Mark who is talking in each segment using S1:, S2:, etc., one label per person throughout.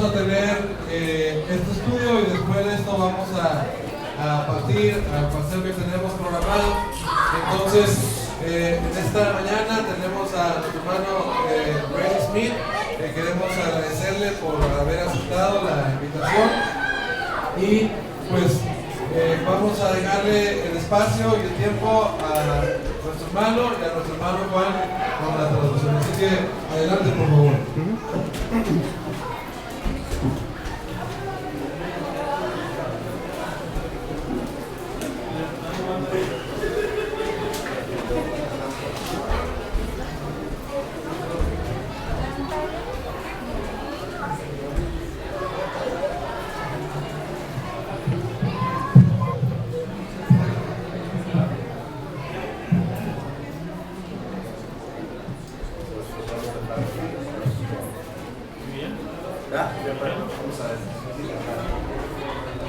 S1: Vamos a tener este estudio y después de esto vamos a partir al paseo que tenemos programado. Entonces, en esta mañana tenemos a nuestro hermano Ray Smith. Queremos agradecerle por haber aceptado la invitación y pues vamos a dejarle el espacio y el tiempo a nuestro hermano y a nuestro hermano Juan con la traducción. Así que adelante, por favor.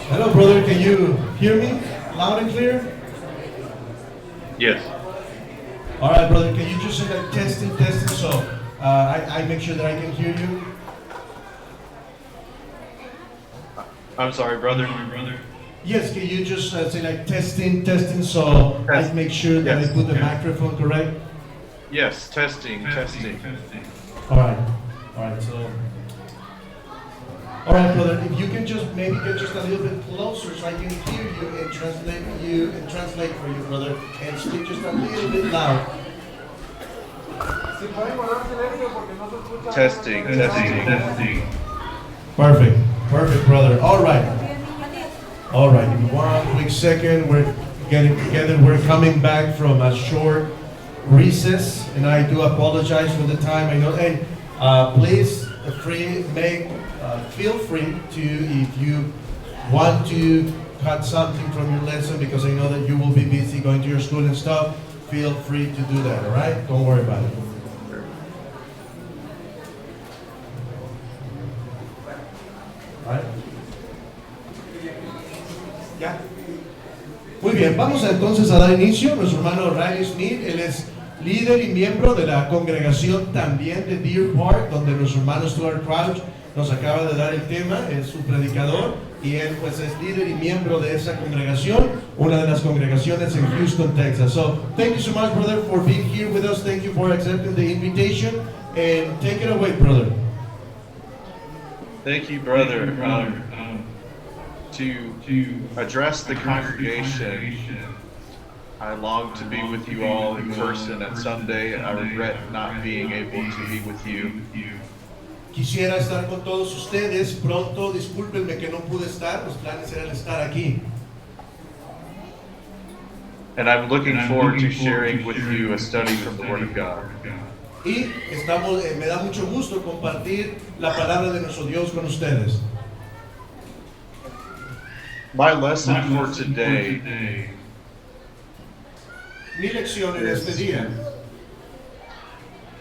S2: Hello, brother. Can you hear me loud and clear?
S3: Yes.
S2: All right, brother. Can you just say like testing, so I make sure that I can hear you?
S3: I'm sorry, brother.
S2: Yes. Can you just say like testing, so I make sure that I put the microphone correct?
S3: Yes, testing.
S2: All right. So. All right, brother. If you can just maybe get just a little bit closer so I can hear you and translate for you, brother, and speak just a little bit loud.
S3: Testing.
S2: Perfect, brother. All right. Give me one quick second. We're getting together. We're coming back from a short recess, and I do apologize for the time. I know, and please feel free to, if you want to cut something from your lesson, because I know that you will be busy going to your school and stuff. Feel free to do that. All right? Don't worry about it. ¿Ya? Muy bien, vamos entonces a dar inicio. Nuestro hermano Riley Smith, él es líder y miembro de la congregación también de Deer Park, donde nuestro hermano Stuart Crouch nos acaba de dar el tema, es su predicador, y él pues es líder y miembro de esa congregación, una de las congregaciones en Houston, Texas. So, thank you so much, brother, for being here with us. Thank you for accepting the invitation, and take it away, brother.
S3: Thank you, brother. To address the congregation, I long to be with you all in person, and someday I regret not being able to be with you.
S2: Quisiera estar con todos ustedes pronto. Discúlpenme que no pude estar. Los planes eran estar aquí.
S3: And I'm looking forward to sharing with you a study from the Word of God.
S2: Y me da mucho gusto compartir la palabra de nuestro Dios con ustedes.
S3: My lesson for today
S2: Mi lección en este día.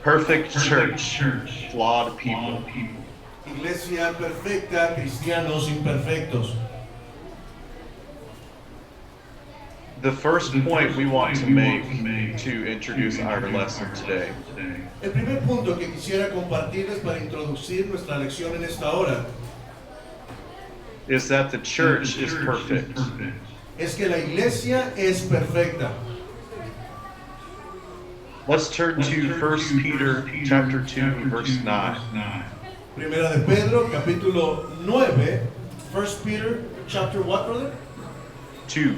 S3: Perfect church, flawed people.
S2: Iglesia perfecta, cristianos imperfectos.
S3: The first point we want to make to introduce our lesson today
S2: El primer punto que quisiera compartirles para introducir nuestra lección en esta hora
S3: is that the church is perfect.
S2: es que la iglesia es perfecta.
S3: Let's turn to 1 Peter chapter 2, verse 9.
S2: Primera de Pedro, capítulo 9. 1 Peter, chapter what, brother?
S3: 2.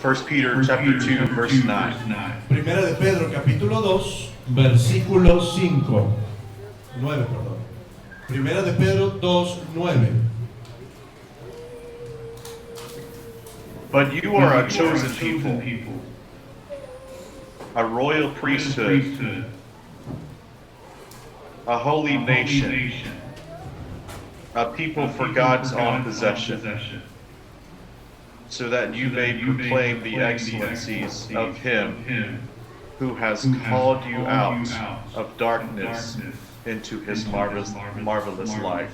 S3: 1 Peter chapter 2, verse 9.
S2: Primera de Pedro, capítulo 2, versículo 5. 9, perdón. Primera de Pedro 2, 9.
S3: But you are a chosen people, a royal priesthood, a holy nation, a people for God's own possession, so that you may proclaim the excellencies of Him who has called you out of darkness into His marvelous light.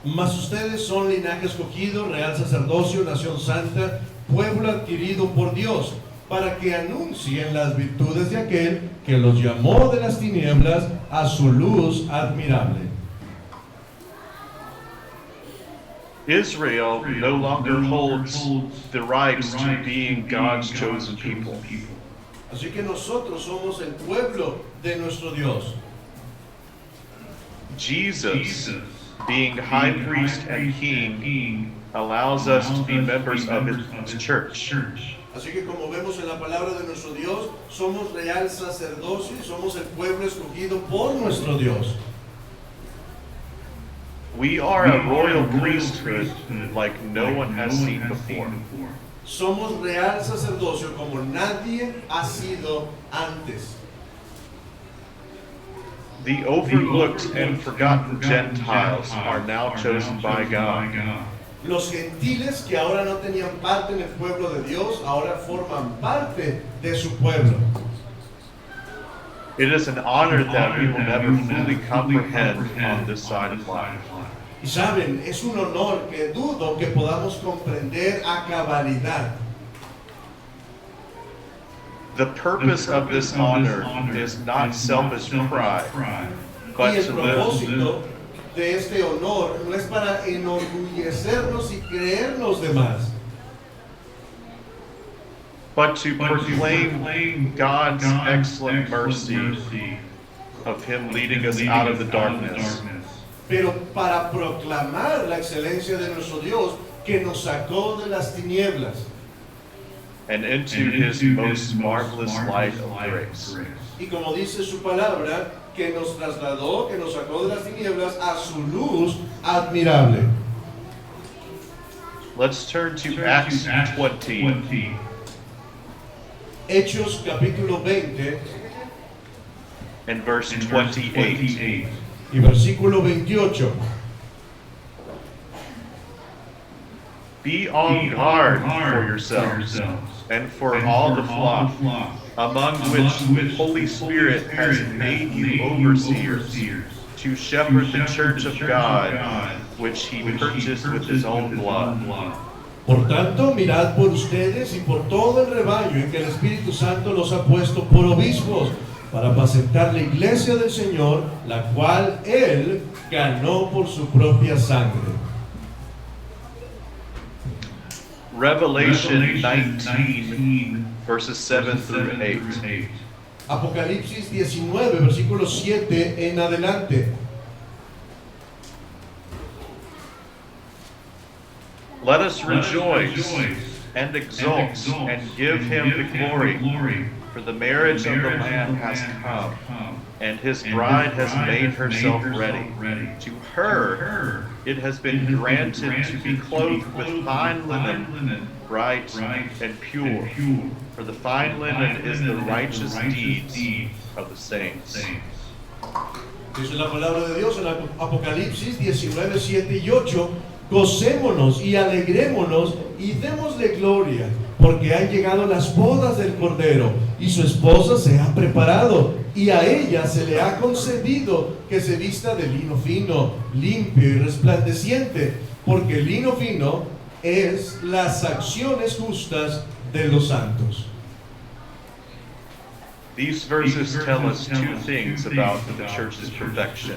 S2: Mas ustedes son linaje escogido, real sacerdocio, nación santa, pueblo adquirido por Dios, para que anuncien las virtudes de aquel que los llamó de las tinieblas a su luz admirable.
S3: Israel no longer holds the rights to being God's chosen people.
S2: Así que nosotros somos el pueblo de nuestro Dios.
S3: Jesus, being high priest and king, allows us to be members of his church.
S2: Así que como vemos en la palabra de nuestro Dios, somos real sacerdocio y somos el pueblo escogido por nuestro Dios.
S3: We are a royal priesthood like no one has seen before.
S2: Somos real sacerdocio como nadie ha sido antes.
S3: The overlooked and forgotten Gentiles are now chosen by God.
S2: Los gentiles que ahora no tenían parte en el pueblo de Dios, ahora forman parte de su pueblo.
S3: It is an honor that we will never fully comprehend on this side of life.
S2: Y saben, es un honor que dudo que podamos comprender a cabalidad.
S3: The purpose of this honor is not selfish pride,
S2: Y
S3: but
S2: el
S3: to live,
S2: propósito de este honor no es para enorgullecernos y creernos de más,
S3: but to proclaim God's excellent mercy of Him leading us out of the darkness
S2: pero para proclamar la excelencia de nuestro Dios que nos sacó de las tinieblas
S3: and into His most marvelous light of grace.
S2: y como dice su palabra, que nos trasladó, que nos sacó de las tinieblas a su luz admirable.
S3: Let's turn to Acts 20.
S2: Hechos capítulo 20
S3: and verse 28.
S2: y versículo 28.
S3: Be on guard for yourselves and for all the flock, among which the Holy Spirit has made you overseers, to shepherd the church of God, which He purchased with His own blood.
S2: Por tanto, mirad por ustedes y por todo el rebaño en que el Espíritu Santo los ha puesto por obispos, para apacentar la iglesia del Señor, la cual Él ganó por su propia sangre.
S3: Revelation 19, verses 7 through 8.
S2: Apocalipsis 19, versículo 7 en adelante.
S3: Let us rejoice and exult and give Him the glory, for the marriage of the Lamb has come, and His bride has made herself ready. To her it has been granted to be clothed with fine linen, bright and pure, for the fine linen is the righteous deeds of the saints.
S2: Dice la palabra de Dios en Apocalipsis 19, 7 y 8. Gocémonos y alegrémonos y démosle gloria, porque han llegado las bodas del Cordero y su esposa se ha preparado, y a ella se le ha concedido que se vista de lino fino, limpio y resplandeciente, porque el lino fino es las acciones justas de los santos.
S3: These verses tell us two things about the church's perfection.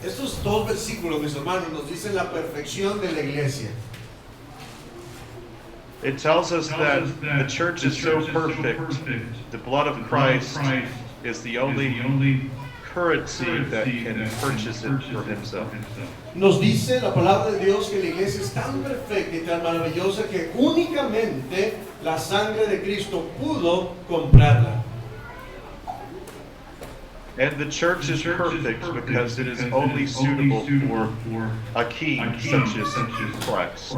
S2: Estos dos versículos, mis hermanos, nos dicen la perfección de la iglesia.
S3: It tells us that the church is so perfect, the blood of Christ is the only currency that can purchase it for Himself.
S2: Nos dice la palabra de Dios que la iglesia es tan perfecta y tan maravillosa que únicamente la sangre de Cristo pudo comprarla.
S3: And the church is perfect because it is only suitable for a king such as Christ.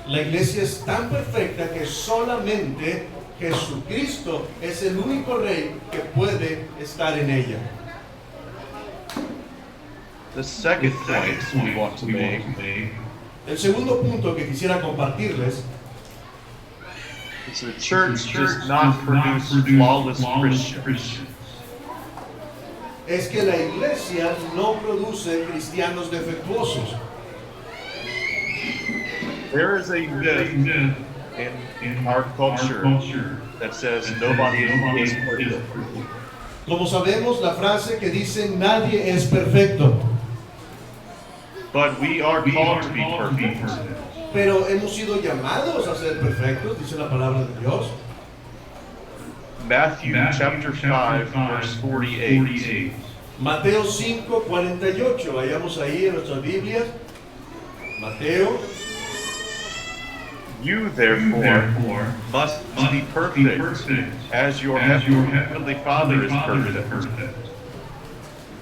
S2: La iglesia es tan perfecta que solamente Jesucristo es el único rey que puede estar en ella.
S3: The second point we want to make
S2: El segundo punto que quisiera compartirles
S3: is the church does not produce flawless Christians.
S2: es que la iglesia no produce cristianos defectuosos.
S3: There is a myth in our culture that says nobody is perfect.
S2: Como sabemos, la frase que dice nadie es perfecto,
S3: But we are called to be perfect.
S2: pero hemos sido llamados a ser perfectos, dice la palabra de Dios.
S3: Matthew chapter 5, verse 48.
S2: Mateo 5:48, vayamos ahí en nuestras Biblias. Mateo.
S3: You therefore must be perfect, as your heavenly Father is perfect.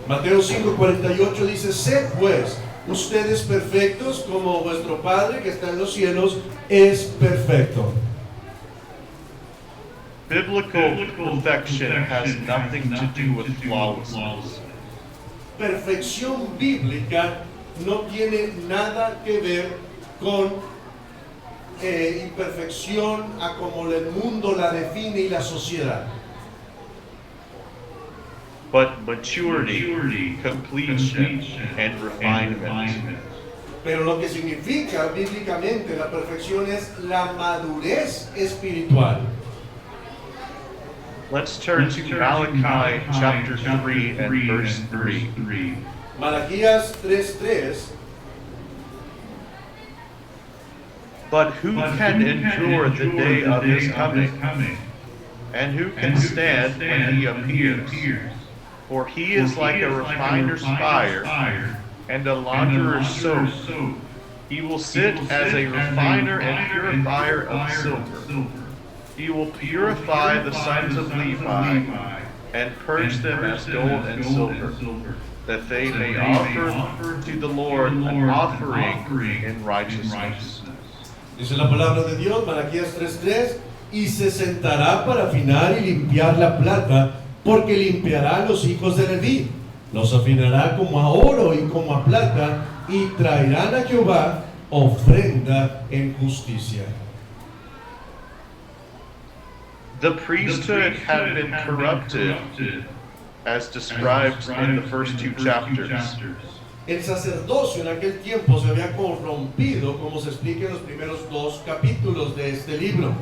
S2: Mateo 5:48 dice, sed pues ustedes perfectos como vuestro Padre que está en los cielos es perfecto.
S3: Biblical perfection has nothing to do with flawlessness.
S2: Perfección bíblica no tiene nada que ver con imperfección a como el mundo la define y la sociedad.
S3: But maturity, completion, and refinement.
S2: Pero lo que significa bíblicamente la perfección es la madurez espiritual.
S3: Let's turn to Malachi chapter 3 and verse 3.
S2: Malaquías 3:3.
S3: But who can endure the day of his coming? And who can stand when he appears? For he is like a refiner's fire and a launderer's soap. He will sit as a refiner and purifier of silver. He will purify the sons of Levi and purge them as gold and silver, that they may offer to the Lord an offering in righteousness.
S2: Dice la palabra de Dios, Malaquías 3:3, y se sentará para afinar y limpiar la plata, porque limpiará a los hijos de Leví, los afinará como a oro y como a plata, y traerán a Jehová ofrenda en justicia.
S3: The priesthood had been corrupted, as described in the first two chapters.
S2: El sacerdocio en aquel tiempo se había corrompido, como se explica en los primeros 2 capítulos de este libro.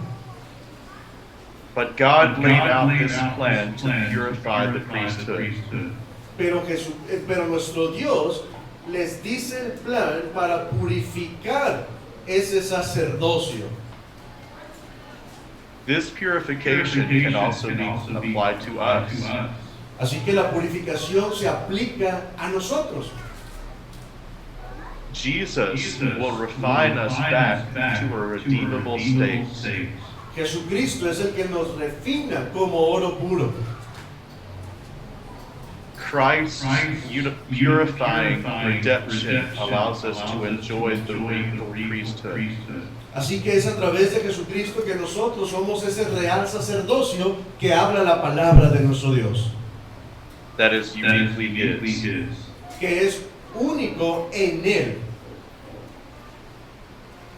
S3: But God laid out this plan to purify the priesthood.
S2: Pero nuestro Dios les dice el plan para purificar ese sacerdocio.
S3: This purification can also be applied to us.
S2: Así que la purificación se aplica a nosotros.
S3: Jesus will refine us back to a redeemable state.
S2: Jesucristo es el que nos refina como oro puro.
S3: Christ's purifying redemption allows us to enjoy the regal priesthood.
S2: Así que es a través de Jesucristo que nosotros somos ese real sacerdocio que habla la palabra de nuestro Dios.
S3: That is uniquely His.
S2: Que es único en Él.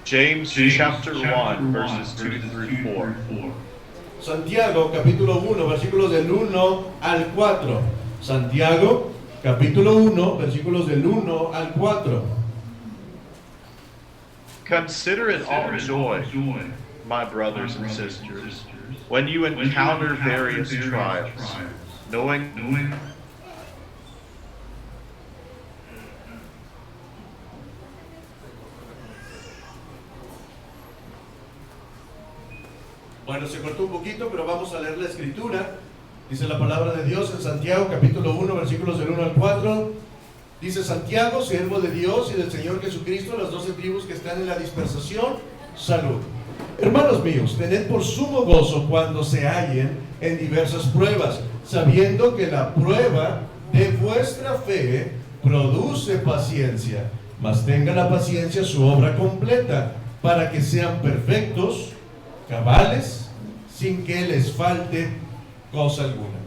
S3: James chapter 1 verses 2 through 4.
S2: Santiago capítulo 1 versículos del 1 al 4. Santiago capítulo 1 versículos del 1 al 4.
S3: Consider it all joy, my brothers and sisters, when you encounter various trials, knowing
S2: Bueno, se cortó un poquito, pero vamos a leer la escritura. Dice la palabra de Dios en Santiago capítulo 1 versículos del 1 al 4. Dice Santiago, siervo de Dios y del Señor Jesucristo, las 12 tribus que están en la dispersación, salud. Hermanos míos, tened por sumo gozo cuando se hallen en diversas pruebas, sabiendo que la prueba de vuestra fe produce paciencia, mas tenga la paciencia su obra completa, para que sean perfectos, cabales, sin que les falte cosa alguna.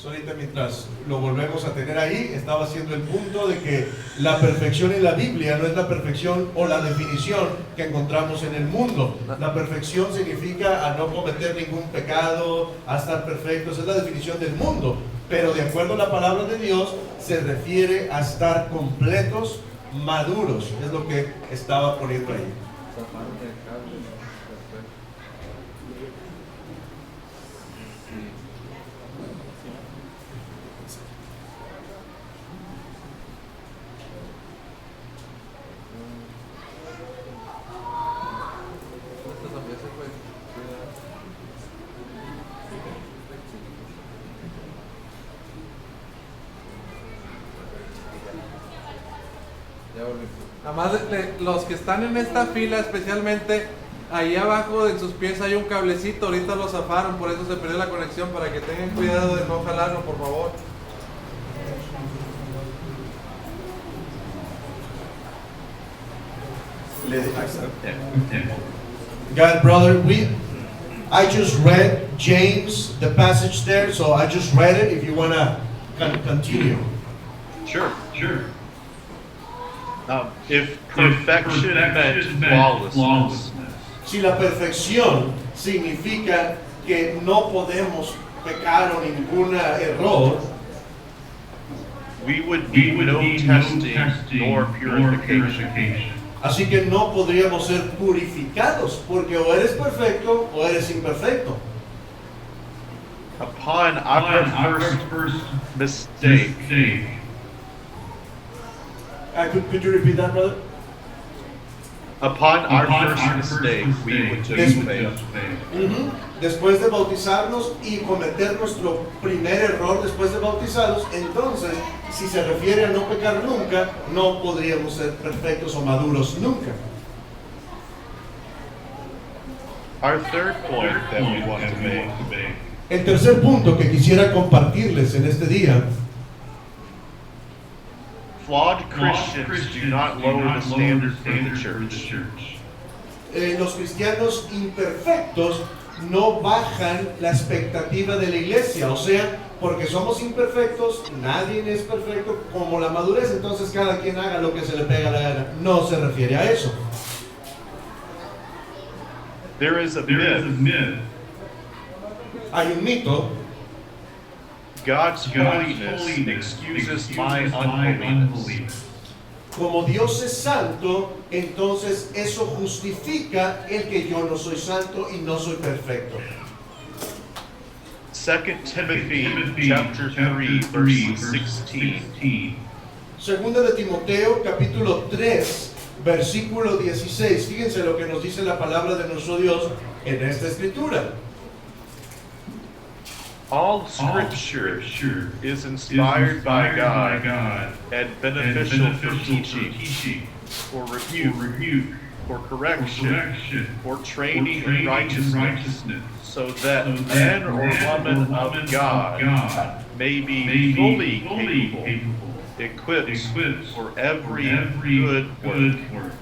S2: Ahorita mientras lo volvemos a tener ahí, estaba haciendo el punto de que la perfección en la Biblia no es la perfección o la definición que encontramos en el mundo. La perfección significa a no cometer ningún pecado, a estar perfectos, es la definición del mundo. Pero de acuerdo a la palabra de Dios, se refiere a estar completos, maduros, es lo que estaba poniendo ahí.
S1: Qué bonito. Nada más los que están en esta fila, especialmente ahí abajo de sus pies hay un cablecito, ahorita lo zafaron, por eso se perdió la conexión, para que tengan cuidado de no jalarlo, por favor.
S2: God, brother, I just read James, the passage there, so I just read it. If you want to continue.
S3: Sure. If perfection meant flawlessness,
S2: Si la perfección significa que no podemos pecar o ningún error,
S3: we would need no testing nor purification.
S2: así que no podríamos ser purificados, porque o eres perfecto o eres imperfecto.
S3: Upon our first mistake,
S2: Could you repeat that, brother?
S3: upon our first mistake, we would just fail.
S2: Después de bautizarnos y cometer nuestro primer error después de bautizarnos, entonces, si se refiere a no pecar nunca, no podríamos ser perfectos o maduros nunca.
S3: Our third point that we want to make
S2: El tercer punto que quisiera compartirles en este día:
S3: flawed Christians do not lower the standard for the church.
S2: Los cristianos imperfectos no bajan la expectativa de la iglesia, o sea, porque somos imperfectos, nadie es perfecto, como la madurez, entonces cada quien haga lo que se le pega la gana. No se refiere a eso.
S3: There is a myth.
S2: Hay un mito:
S3: God's holiness excuses my unholiness.
S2: como Dios es santo, entonces eso justifica el que yo no soy santo y no soy perfecto.
S3: 2 Timothy chapter 3 verse 16.
S2: Segunda de Timoteo, capítulo 3, versículo 16. Fíjense lo que nos dice la palabra de nuestro Dios en esta escritura.
S3: All scripture is inspired by God and beneficial for teaching, for rebuke, for correction, for training in righteousness, so that man or woman of God may be fully capable, equipped for every good work.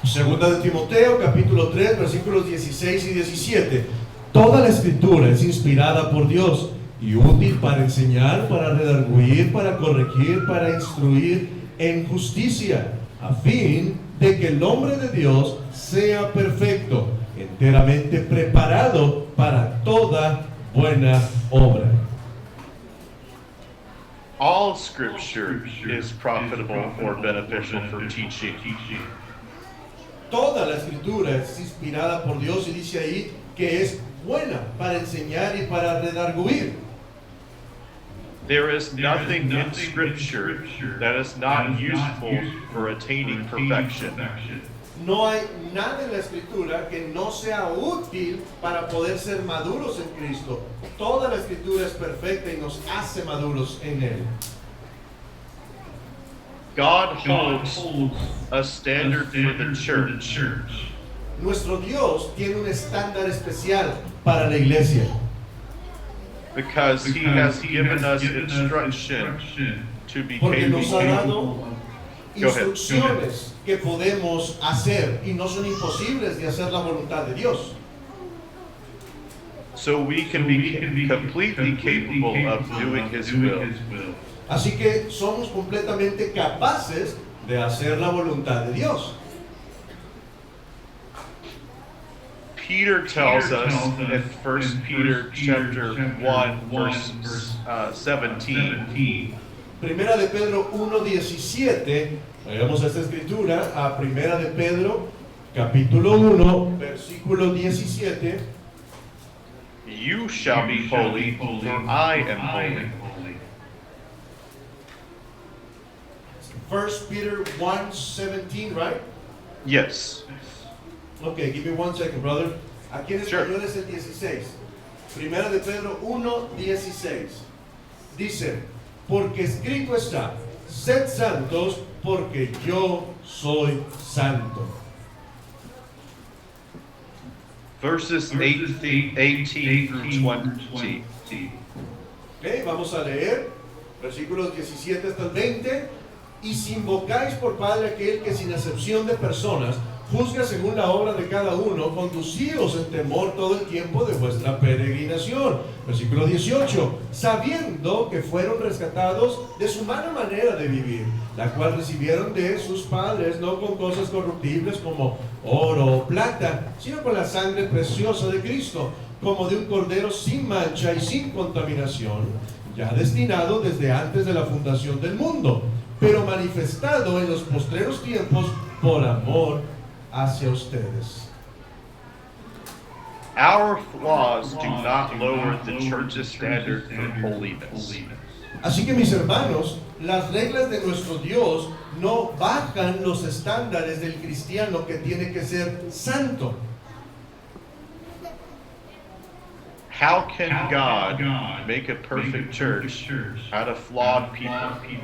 S2: Segunda de Timoteo, capítulo 3, versículos 16 y 17. Toda la escritura es inspirada por Dios y útil para enseñar, para redarguir, para corregir, para instruir en justicia, a fin de que el hombre de Dios sea perfecto, enteramente preparado para toda buena obra.
S3: All scripture is profitable or beneficial for teaching.
S2: Toda la escritura es inspirada por Dios y dice ahí que es buena para enseñar y para redarguir.
S3: There is nothing in scripture that is not useful for attaining perfection.
S2: No hay nada en la escritura que no sea útil para poder ser maduros en Cristo. Toda la escritura es perfecta y nos hace maduros en Él.
S3: God holds a standard for the church.
S2: Nuestro Dios tiene un estándar especial para la iglesia,
S3: Because he has given us instruction to be
S2: porque nos ha
S3: capable.
S2: dado
S3: Go ahead.
S2: instrucciones que podemos hacer y no son imposibles de hacer la voluntad de Dios.
S3: So we can be completely capable of doing his will.
S2: Así que somos completamente capaces de hacer la voluntad de Dios.
S3: Peter tells us in 1 Peter chapter 1 verse 17.
S2: Primera de Pedro 1:17, vayamos a esta escritura, a Primera de Pedro, capítulo 1, versículo 17.
S3: You shall be holy, for I am holy.
S2: 1 Peter 1:17, right?
S3: Yes.
S2: Okay, give me 1 second, brother. Aquí en español es el 16. Primera de Pedro 1:16. Dice, porque escrito está, sed santos porque yo soy santo.
S3: Verses 18 through 20.
S2: Ok, vamos a leer versículos 17 hasta el 20. Y si invocáis por Padre aquel que sin acepción de personas juzga según la obra de cada uno, conducíos en temor todo el tiempo de vuestra peregrinación. Versículo 18, sabiendo que fueron rescatados de su mala manera de vivir, la cual recibieron de sus padres, no con cosas corruptibles como oro o plata, sino con la sangre preciosa de Cristo, como de un cordero sin mancha y sin contaminación, ya destinado desde antes de la fundación del mundo, pero manifestado en los postreros tiempos por amor hacia ustedes.
S3: Our flaws do not lower the church's standard for holiness.
S2: Así que mis hermanos, las reglas de nuestro Dios no bajan los estándares del cristiano que tiene que ser santo.
S3: How can God make a perfect church out of flawed people?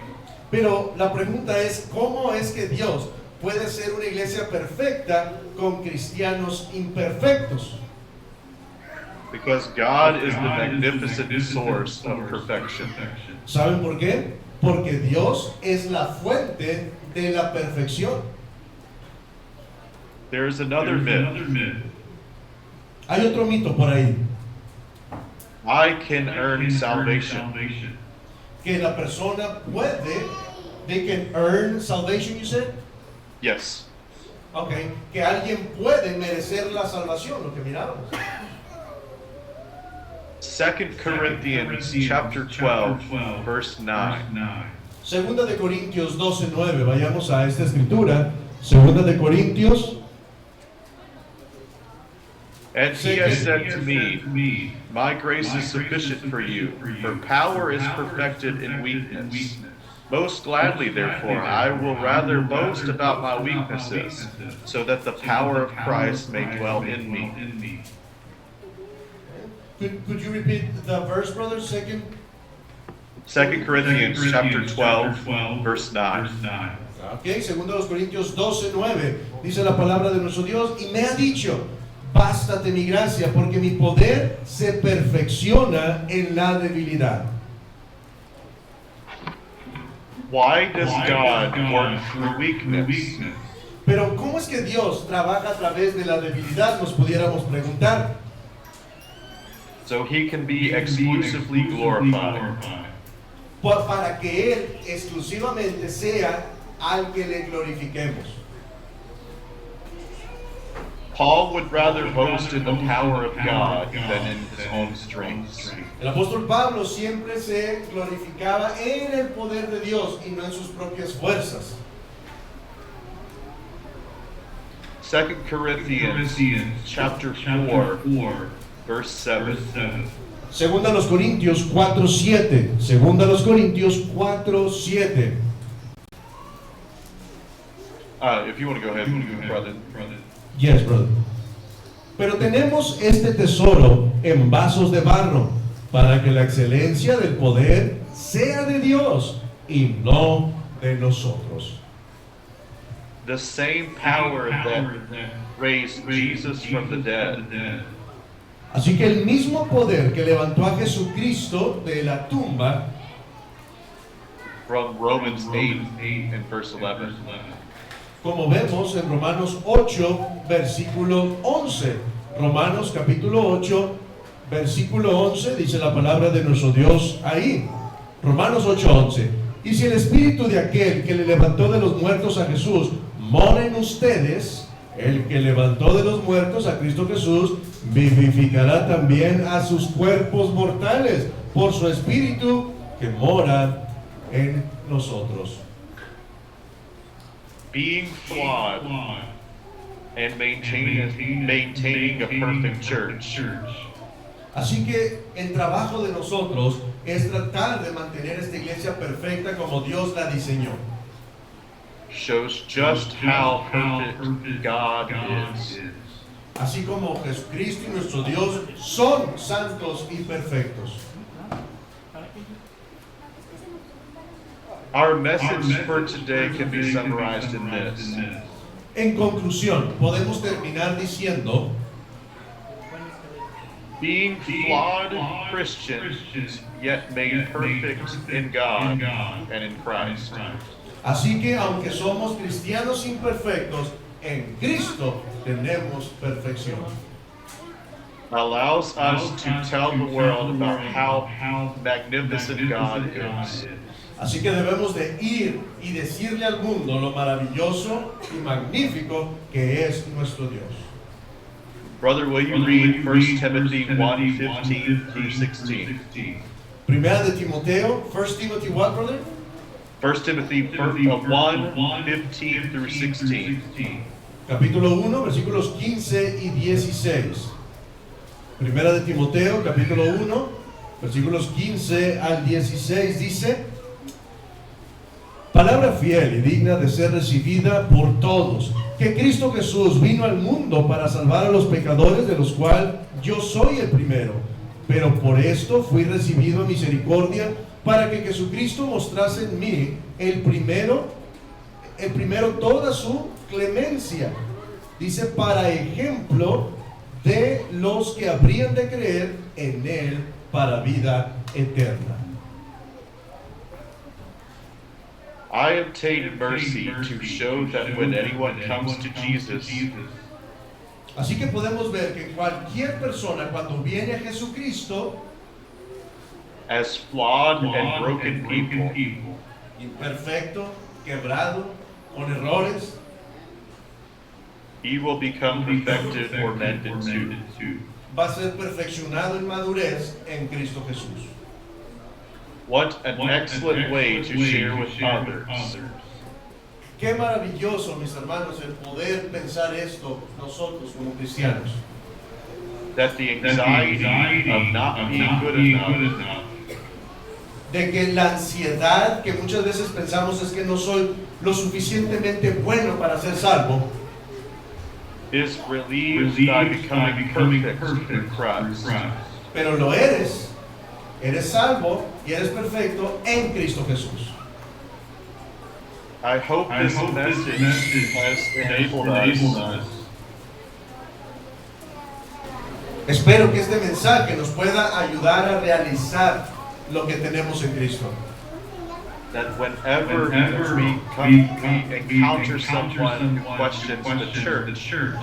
S2: Pero la pregunta es, ¿cómo es que Dios puede ser una iglesia perfecta con cristianos imperfectos?
S3: Because God is the magnificent source of perfection.
S2: ¿Saben por qué? Porque Dios es la fuente de la perfección.
S3: There is another myth.
S2: Hay otro mito por ahí,
S3: I can earn salvation.
S2: que la persona puede, they can earn salvation, you said?
S3: Yes.
S2: Okay, que alguien puede merecer la salvación, lo que miramos.
S3: 2 Corinthians chapter 12, verse 9.
S2: Segunda de Corintios 12:9, vayamos a esta escritura. Segunda de Corintios.
S3: And he has said to me, my grace is sufficient for you, for power is perfected in weakness. Most gladly, therefore, I will rather boast about my weaknesses, so that the power of Christ may dwell in me.
S2: Could you repeat the verse, brother?
S3: 2 Corinthians chapter 12, verse 9.
S2: Ok, segundo de los Corintios 12:9, dice la palabra de nuestro Dios, y me ha dicho, bástate mi gracia, porque mi poder se perfecciona en la debilidad.
S3: Why does God work through weakness?
S2: Pero ¿cómo es que Dios trabaja a través de la debilidad? Nos pudiéramos preguntar.
S3: So he can be exclusively glorified.
S2: Para que Él exclusivamente sea al que le glorifiquemos.
S3: Paul would rather boast in the power of God than in his own strength.
S2: El apóstol Pablo siempre se glorificaba en el poder de Dios y no en sus propias fuerzas.
S3: 2 Corinthians chapter 4, verse 7.
S2: Segunda a los Corintios 4:7. Segunda a los Corintios 4:7.
S3: If you want to go ahead, brother.
S2: Yes, brother. Pero tenemos este tesoro en vasos de barro, para que la excelencia del poder sea de Dios y no de nosotros.
S3: The same power that raised Jesus from the dead
S2: Así que el mismo poder que levantó a Jesucristo de la tumba,
S3: from Romans 8 and verse 11.
S2: como vemos en Romanos 8, versículo 11. Romanos capítulo 8, versículo 11, dice la palabra de nuestro Dios ahí. Romanos 8:11. Y si el espíritu de aquel que le levantó de los muertos a Jesús mora en ustedes, el que levantó de los muertos a Cristo Jesús vivificará también a sus cuerpos mortales por su espíritu que mora en nosotros.
S3: Being flawed and maintaining a perfect church
S2: Así que el trabajo de nosotros es tratar de mantener esta iglesia perfecta como Dios la diseñó.
S3: shows just how perfect God is.
S2: Así como Jesucristo y nuestro Dios son santos y perfectos.
S3: Our message for today can be summarized in this.
S2: En conclusión, podemos terminar diciendo:
S3: Being flawed Christians, yet made perfect in God and in Christ.
S2: así que aunque somos cristianos imperfectos, en Cristo tenemos perfección.
S3: Allows us to tell the world about how magnificent God is.
S2: Así que debemos de ir y decirle al mundo lo maravilloso y magnífico que es nuestro Dios.
S3: Brother, will you read 1 Timothy 1:15 through 16?
S2: Primera de Timoteo, 1 Timothy what, brother?
S3: 1 Timothy 1:15 through 16.
S2: Capítulo 1, versículos 15 y 16. Primera de Timoteo, capítulo 1, versículos 15 al 16 dice: palabra fiel y digna de ser recibida por todos, que Cristo Jesús vino al mundo para salvar a los pecadores, de los cuales yo soy el primero. Pero por esto fui recibido a misericordia, para que Jesucristo mostrase en mí el primero toda su clemencia. Dice, para ejemplo de los que habrían de creer en él para vida eterna.
S3: I obtained mercy to show that when anyone comes to Jesus,
S2: Así que podemos ver que cualquier persona cuando viene a Jesucristo,
S3: as flawed and broken people,
S2: imperfecto, quebrado, con errores,
S3: he will become perfected or mended too.
S2: va a ser perfeccionado en madurez en Cristo Jesús.
S3: What an excellent way to share with others.
S2: Qué maravilloso, mis hermanos, el poder pensar esto nosotros como cristianos.
S3: That the anxiety of not being good enough
S2: De que la ansiedad que muchas veces pensamos es que no soy lo suficientemente bueno para ser salvo,
S3: is relieved by becoming perfect in Christ.
S2: pero lo eres salvo y eres perfecto en Cristo Jesús.
S3: I hope this message has enabled us
S2: Espero que este mensaje nos pueda ayudar a realizar lo que tenemos en Cristo.
S3: that whenever we encounter someone who questions the church,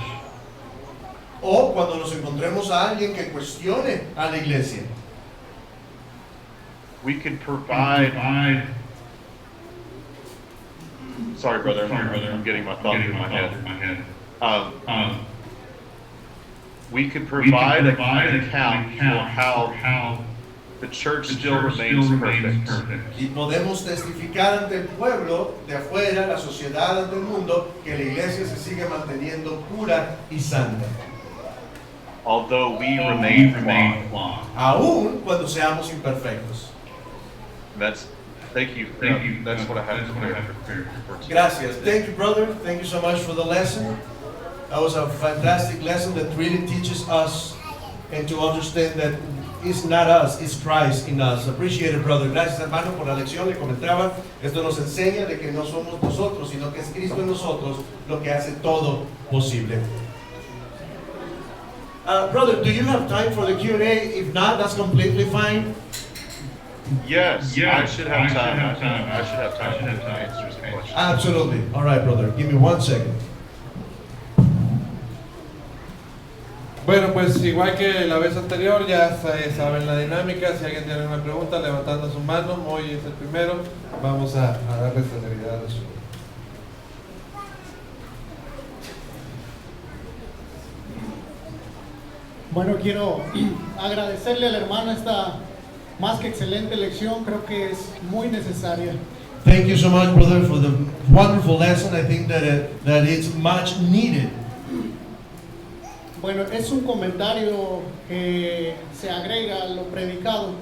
S2: O cuando nos encontremos a alguien que cuestione a la iglesia,
S3: we can provide. Sorry, brother. I'm getting my thoughts in my head. We can provide an account for how the church still remains perfect.
S2: y podemos testificar ante el pueblo de afuera, la sociedad, ante el mundo, que la iglesia se sigue manteniendo pura y santa,
S3: Although we remain flawed.
S2: aún cuando seamos imperfectos.
S3: Thank you. That's what I had to prepare for today.
S2: Gracias. Thank you, brother. Thank you so much for the lesson. That was a fantastic lesson that really teaches us and to understand that it's not us, it's Christ in us. Appreciate it, brother. Gracias, hermano, por la lección. Le comentaba, esto nos enseña de que no somos nosotros, sino que es Cristo en nosotros lo que hace todo posible. Brother, do you have time for the Q&A? If not, that's completely fine.
S3: Yes, I should have time. I should have time to answer some questions.
S2: Absolutely. All right, brother. Give me 1 second.
S1: Bueno, pues igual que la vez anterior, ya saben la dinámica. Si alguien tiene una pregunta, levantando su mano, hoy es el primero. Vamos a darle celeridad a su.
S4: Bueno, quiero agradecerle al hermano esta más que excelente lección, creo que es muy necesaria.
S2: Thank you so much, brother, for the wonderful lesson. I think that it's much needed.
S4: Bueno, es un comentario que se agrega a lo predicado.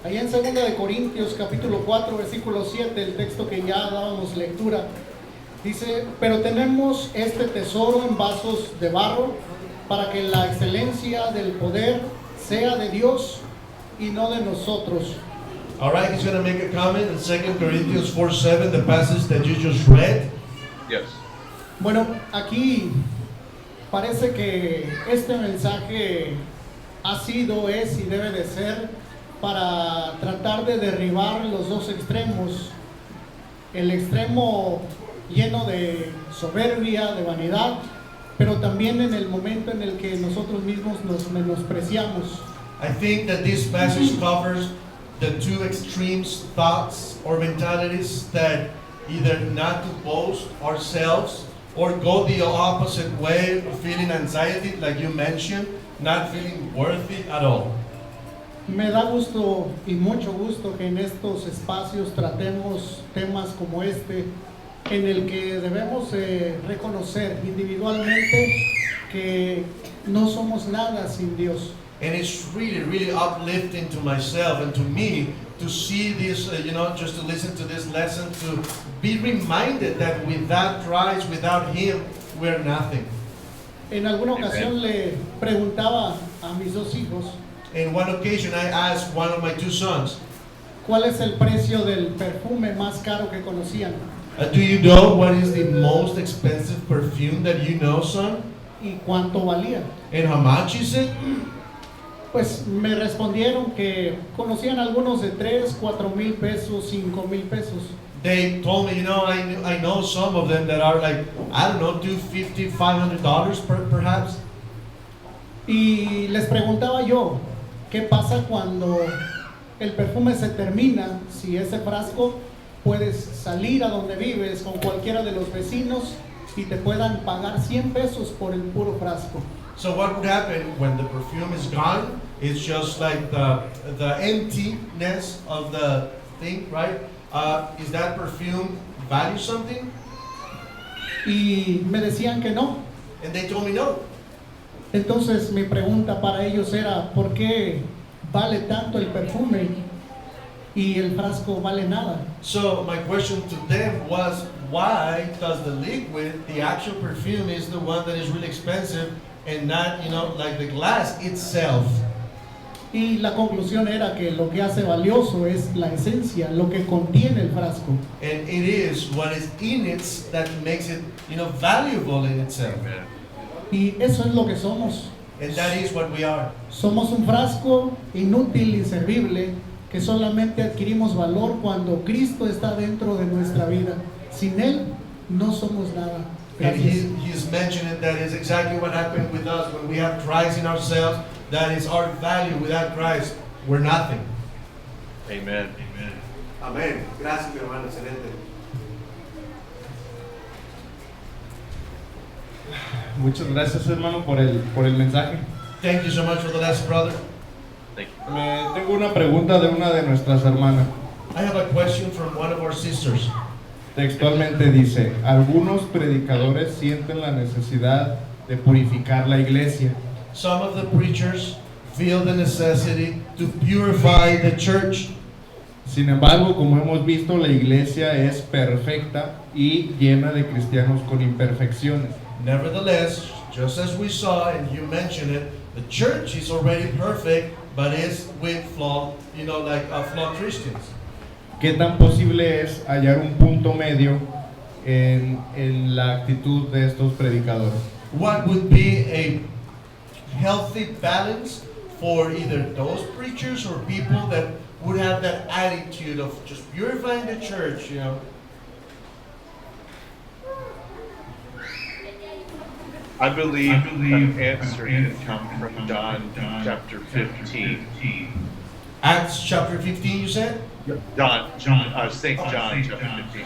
S4: Ahí en 2 de Corintios capítulo 4 versículo 7, el texto que ya dábamos lectura, dice: pero tenemos este tesoro en vasos de barro, para que la excelencia del poder sea de Dios y no de nosotros,
S2: All right, he's going to make a comment in 2 Corinthians 4:7, the passage that you just read.
S3: Yes.
S4: Bueno, aquí parece que este mensaje ha sido, es y debe de ser para tratar de derribar los dos extremos. El extremo lleno de soberbia, de vanidad, pero también en el momento en el que nosotros mismos nos menospreciamos.
S2: I think that this passage covers the two extremes thoughts or mentalities that either not to boast ourselves or go the opposite way of feeling anxiety, like you mentioned, not feeling worthy at all.
S4: Me da gusto y mucho gusto que en estos espacios tratemos temas como este, en el que debemos reconocer individualmente que no somos nada sin Dios.
S2: And it's really, really uplifting to myself and to me to see this, just to listen to this lesson, to be reminded that without Christ, without Him, we're nothing.
S4: En alguna ocasión le preguntaba a mis dos hijos,
S2: In one occasion, I asked one of my two sons,
S4: ¿cuál es el precio del perfume más caro que conocían?
S2: do you know what is the most expensive perfume that you know, son?
S4: ¿Y cuánto valía?
S2: And how much is it?
S4: Pues me respondieron que conocían algunos de 3, 4 mil pesos, 5 mil pesos.
S2: They told me, I know some of them that are like, I don't know, $250, $500 perhaps.
S4: Y les preguntaba yo, ¿qué pasa cuando el perfume se termina? Si ese frasco puedes salir a donde vives con cualquiera de los vecinos y te puedan pagar 100 pesos por el puro frasco.
S2: So what would happen when the perfume is gone? It's just like the emptiness of the thing, right? Is that perfume value something?
S4: Y me decían que no.
S2: And they told me no.
S4: Entonces mi pregunta para ellos era, ¿por qué vale tanto el perfume y el frasco vale nada?
S2: So my question to them was, why does the liquid, the actual perfume, is the one that is really expensive and not, like the glass itself?
S4: Y la conclusión era que lo que hace valioso es la esencia, lo que contiene el frasco.
S2: And it is what is in it that makes it, valuable in itself.
S3: Amen.
S4: Y eso es lo que somos.
S2: And that is what we are.
S4: Somos un frasco inútil, inservible, que solamente adquirimos valor cuando Cristo está dentro de nuestra vida. Sin Él no somos nada.
S2: And
S4: Gracias.
S2: he's mentioning that is exactly what happened with us when we have Christ in ourselves. That is our value. Without Christ, we're nothing.
S3: Amen. Amen.
S2: Amén. Gracias, mi hermano. Excelente.
S5: Muchas gracias, hermano, por el mensaje.
S2: Thank you so much for the lesson, brother.
S3: Thank you.
S5: Tengo una pregunta de una de nuestras hermanas.
S2: I have a question from one of our sisters.
S5: Textualmente dice, algunos predicadores sienten la necesidad de purificar la iglesia.
S2: Some of the preachers feel the necessity to purify the church.
S5: Sin embargo, como hemos visto, la iglesia es perfecta y llena de cristianos con imperfecciones.
S2: Nevertheless, just as we saw and you mentioned it, the church is already perfect, but is with flawed, flawed Christians.
S5: ¿Qué tan posible es hallar un punto medio en la actitud de estos predicadores?
S2: What would be a healthy balance for either those preachers or people that would have that attitude of just purifying the church,
S3: I believe an answer can come from John chapter 15.
S2: Acts chapter 15, you said?
S3: St. John chapter 15.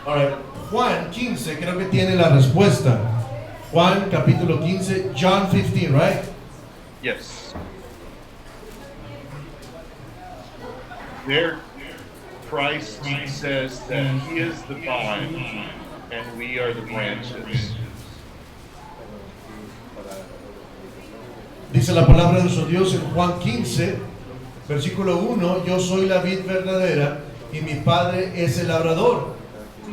S2: All right. Juan 15, creo que tiene la respuesta. Juan capítulo 15, John 15, right?
S3: Yes. There, Christ says that He is the vine and we are the branches.
S2: Dice la palabra de nuestro Dios en Juan 15, versículo 1, yo soy la vid verdadera y mi Padre es el labrador.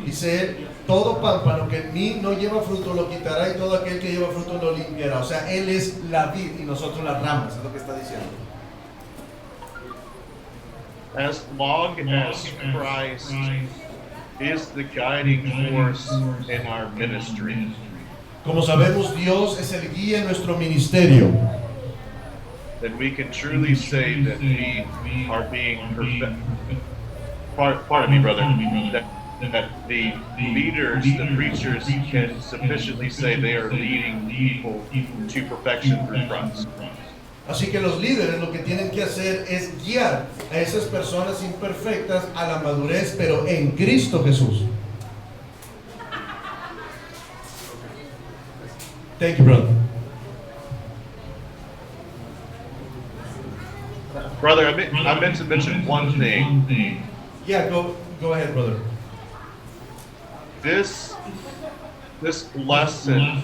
S2: Dice él, todo pámpano que en mí no lleva fruto lo quitará y todo aquel que lleva fruto lo limpiará. O sea, Él es la vid y nosotros las ramas, es lo que está diciendo.
S3: as long as Christ is the guiding force in our ministry,
S2: Como sabemos, Dios es el guía en nuestro ministerio.
S3: then we can truly say that we are being perfect. Pardon me, brother. That the leaders, the preachers, can sufficiently say they are leading people to perfection through Christ.
S2: Así que los líderes lo que tienen que hacer es guiar a esas personas imperfectas a la madurez, pero en Cristo Jesús. Thank you, brother.
S3: Brother, I meant to mention one thing.
S2: Yeah, go ahead, brother.
S3: This lesson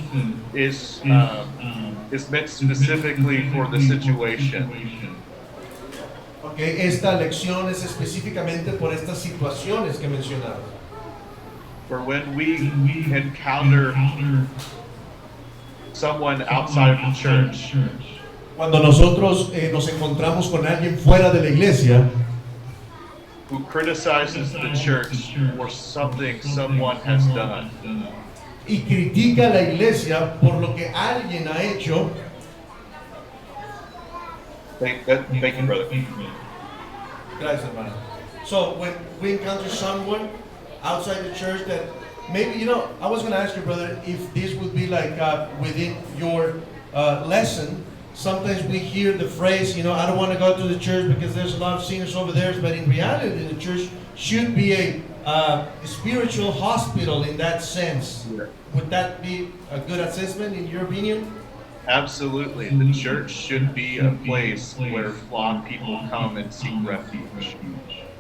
S3: is meant specifically for the situation.
S2: Okay, esta lección es específicamente por estas situaciones que mencionaba.
S3: For when we encounter someone outside of the church
S2: Cuando nosotros nos encontramos con alguien fuera de la iglesia
S3: who criticizes the church for something someone has done,
S2: y critica a la iglesia por lo que alguien ha hecho,
S3: thank you, brother.
S2: gracias, hermano. So when we encounter someone outside the church that maybe, I was going to ask you, brother, if this would be like within your lesson. Sometimes we hear the phrase, I don't want to go to the church because there's a lot of sinners over there. But in reality, the church should be a spiritual hospital in that sense.
S3: Yeah.
S2: Would that be a good assessment in your opinion?
S3: Absolutely. The church should be a place where flawed people come and seek refuge.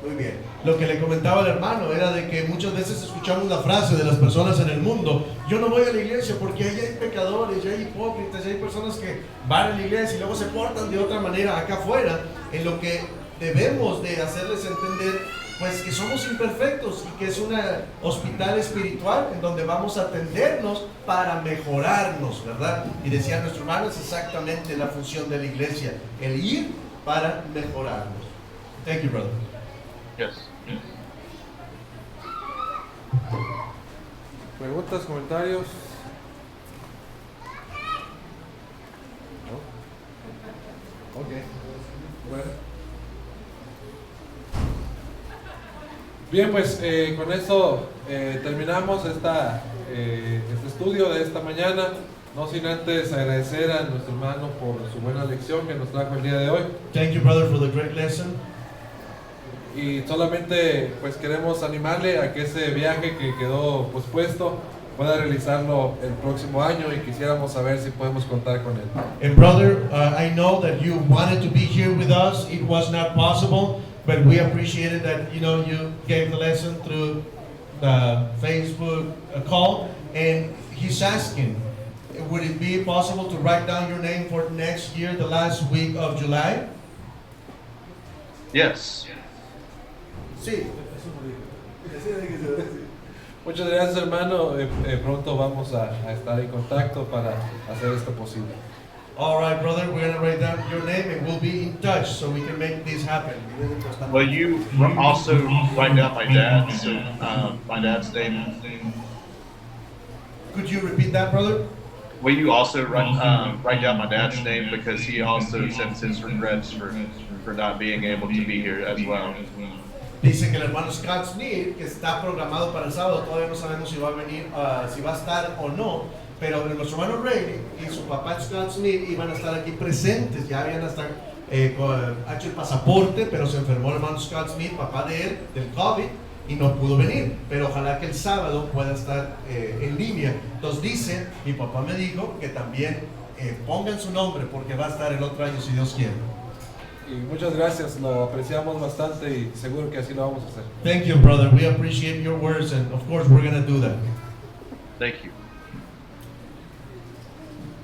S2: Muy bien. Lo que le comentaba el hermano era de que muchas veces escuchamos la frase de las personas en el mundo: yo no voy a la iglesia porque ahí hay pecadores, ya hay hipócritas, ya hay personas que van a la iglesia y luego se portan de otra manera acá afuera. En lo que debemos de hacerles entender, pues, que somos imperfectos y que es un hospital espiritual en donde vamos a atendernos para mejorarnos, ¿verdad? Y decía nuestro hermano, es exactamente la función de la iglesia, el ir para mejorarnos. Thank you, brother.
S3: Yes.
S1: ¿Preguntas, comentarios? ¿No? Ok. Bueno. Bien, pues con esto terminamos este estudio de esta mañana. No sin antes agradecer a nuestro hermano por su buena lección que nos trajo el día de hoy.
S2: Thank you, brother, for the great lesson.
S1: Y solamente pues queremos animarle a que ese viaje que quedó pospuesto pueda realizarlo el próximo año y quisiéramos saber si podemos contar con él.
S2: And brother, I know that you wanted to be here with us. It was not possible, but we appreciated that you gave the lesson through the Facebook call. And he's asking, would it be possible to write down your name for next year, the last week of July?
S3: Yes.
S2: Sí.
S1: Muchas gracias, hermano. Pronto vamos a estar en contacto para hacer esto posible.
S2: All right, brother, we're going to write down your name and we'll be in touch so we can make this happen.
S3: Will you also write down my dad's name?
S2: Could you repeat that, brother?
S3: Will you also write down my dad's name, because he also sends his regrets for not being able to be here as well.
S2: Dice que el hermano Scott Smith, que está programado para el sábado, todavía no sabemos si va a venir, si va a estar o no, pero nuestro hermano Ray y su papá Scott Smith iban a estar aquí presentes, ya habían hasta hecho el pasaporte, pero se enfermó el hermano Scott Smith, papá de él, del COVID, y no pudo venir, pero ojalá que el sábado pueda estar en línea. Entonces dice, mi papá me dijo que también pongan su nombre porque va a estar el otro año si Dios quiere.
S1: Y muchas gracias, lo apreciamos bastante y seguro que así lo vamos a hacer.
S2: Thank you, brother. We appreciate your words, and of course we're going to do that.
S3: Thank you.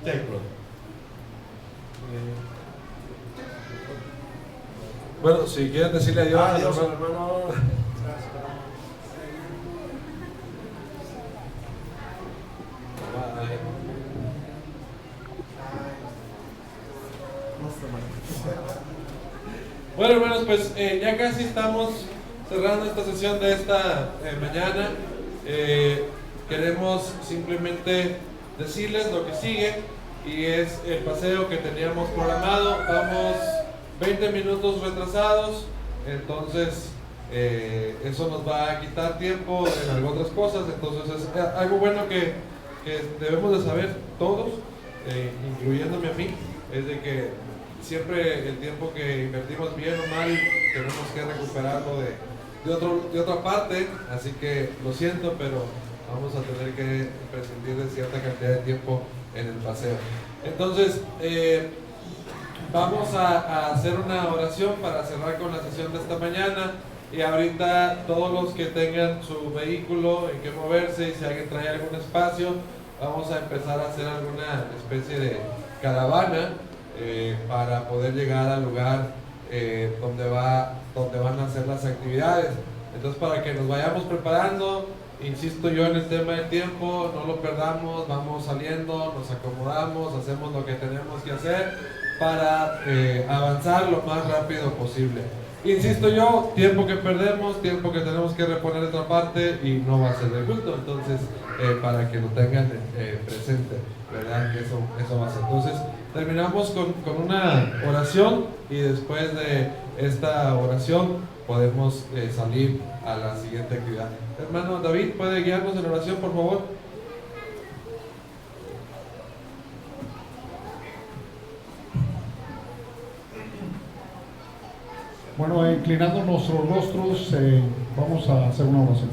S2: Thank you, brother.
S1: Bueno, si quieren decirle adiós,
S2: Adiós,
S1: hermano.
S2: hermano.
S1: Bueno, hermanos, pues ya casi estamos cerrando esta sesión de esta mañana. Queremos simplemente decirles lo que sigue y es el paseo que teníamos programado. Vamos 20 minutos retrasados, entonces eso nos va a quitar tiempo en algunas otras cosas. Entonces es algo bueno que debemos de saber todos, incluyéndome a mí, es de que siempre el tiempo que invertimos bien o mal tenemos que recuperarlo de otra parte, así que lo siento, pero vamos a tener que prescindir de cierta cantidad de tiempo en el paseo. Entonces vamos a hacer una oración para cerrar con la sesión de esta mañana. Y ahorita todos los que tengan su vehículo en que moverse y si alguien trae algún espacio, vamos a empezar a hacer alguna especie de caravana para poder llegar al lugar donde van a hacer las actividades. Entonces, para que nos vayamos preparando, insisto yo en el tema del tiempo, no lo perdamos, vamos saliendo, nos acomodamos, hacemos lo que tenemos que hacer para avanzar lo más rápido posible. Insisto yo, tiempo que perdemos, tiempo que tenemos que reponer de otra parte y no va a ser de culto. Entonces, para que lo tengan presente, ¿verdad? Que eso va a ser. Entonces, terminamos con una oración y después de esta oración podemos salir a la siguiente actividad. Hermano David, ¿puede guiarnos en oración, por favor?
S6: Bueno, inclinando nuestros rostros, vamos a hacer una oración.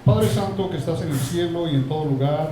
S6: Padre Santo que estás en el cielo y en todo lugar,